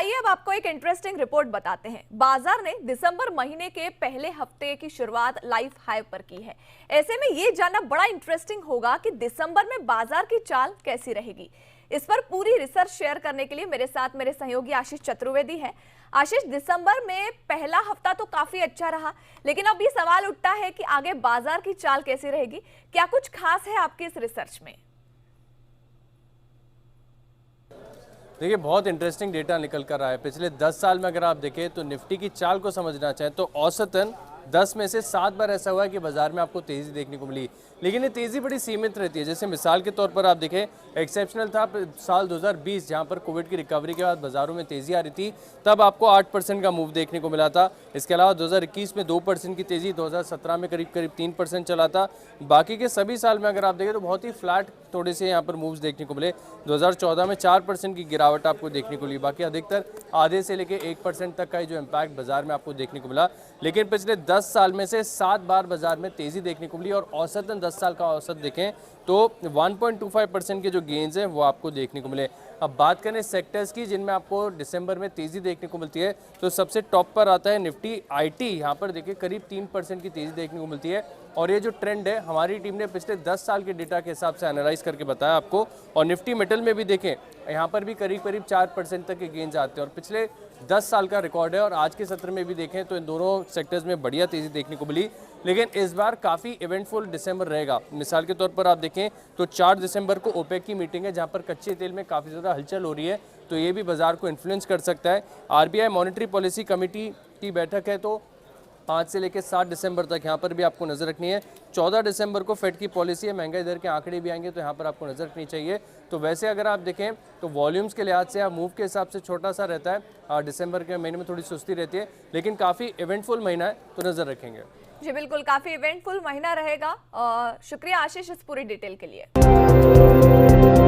आइए अब आपको एक इंटरेस्टिंग रिपोर्ट बताते हैं। बाजार ने दिसंबर महीने के पहले हफ्ते की शुरुआत लाइफ हाई पर की है। ऐसे में ये जानना बड़ा इंटरेस्टिंग होगा कि दिसंबर में बाजार की चाल कैसी रहेगी। इस पर पूरी रिसर्च शेयर करने के लिए मेरे साथ मेरे सहयोगी आशीष चतुर्वेदी हैं। आशीष, दिसंबर में पहला हफ्ता तो काफी अच्छा रहा, लेकिन अब ये सवाल उठता है कि आगे बाजार की चाल कैसी रहेगी। क्या कुछ खास है आपकी इस रिसर्च में? देखिए, बहुत इंटरेस्टिंग डेटा निकल कर रहा है। पिछले 10 साल में अगर आप देखें तो निफ्टी की चाल को समझना चाहें तो औसतन 10 में से 7 बार ऐसा हुआ है कि बाजार में आपको तेजी देखने को मिली, लेकिन ये तेजी बड़ी सीमित रहती है। जैसे मिसाल के तौर पर आप देखें, एक्सेप्शनल था साल 2020, जहां पर कोविड की रिकवरी के बाद बाजारों में तेजी आ रही थी, तब आपको 8% का मूव देखने को मिला था। इसके अलावा 2021 में 2% की तेजी, 2017 में करीब 3% चला था। बाकी के सभी साल में अगर आप देखें तो बहुत ही फ्लैट थोड़े से यहाँ पर मूव्स देखने को मिले। 2014 में 4% की गिरावट आपको देखने को मिली। बाकी अधिकतर आधे से लेकर 1% तक का जो इम्पैक्ट बाजार में आपको देखने को मिला। लेकिन पिछले 10 साल में से 7 बार बाजार में तेजी देखने को मिली और औसतन 10 साल का औसत देखें तो 1.25% के जो गेन्स हैं वो आपको देखने को मिले। अब बात करें सेक्टर्स की जिनमें आपको दिसंबर में तेजी देखने को मिलती है, तो सबसे टॉप पर आता है निफ्टी आईटी। यहाँ पर देखिए करीब 3% की तेजी देखने को मिलती है और ये जो ट्रेंड है हमारी टीम ने पिछले 10 साल के डेटा के हिसाब से एनालाइज करके बताया आपको। और निफ्टी मेटल में भी देखें, यहाँ पर भी करीब 4% तक के गेन्स आते हैं और पिछले 10 साल का रिकॉर्ड है। और आज के सत्र में भी देखें तो इन दोनों सेक्टर्स में बढ़िया तेजी देखने को मिली, लेकिन इस बार काफ़ी इवेंटफुल दिसंबर रहेगा। मिसाल के तौर पर आप देखें तो 4 दिसंबर को ओपेक की मीटिंग है, जहां पर कच्चे तेल में काफ़ी ज़्यादा हलचल हो रही है, तो ये भी बाजार को इन्फ्लुएंस कर सकता है। आरबीआई मॉनेटरी पॉलिसी कमेटी की बैठक है, तो 5 से लेकर 7 दिसंबर तक यहाँ पर भी आपको नजर रखनी है। 14 दिसंबर को फेड की पॉलिसी है, महंगाई दर के आंकड़े भी आएंगे, तो यहाँ पर आपको नजर रखनी चाहिए। तो वैसे अगर आप देखें तो वॉल्यूम्स के लिहाज से या मूव के हिसाब से छोटा सा रहता है, दिसंबर के महीने में थोड़ी सुस्ती रहती है, लेकिन काफ़ी इवेंटफुल महीना है, तो नजर रखेंगे। जी बिल्कुल, काफी इवेंटफुल महीना रहेगा। शुक्रिया आशीष इस पूरी डिटेल के लिए।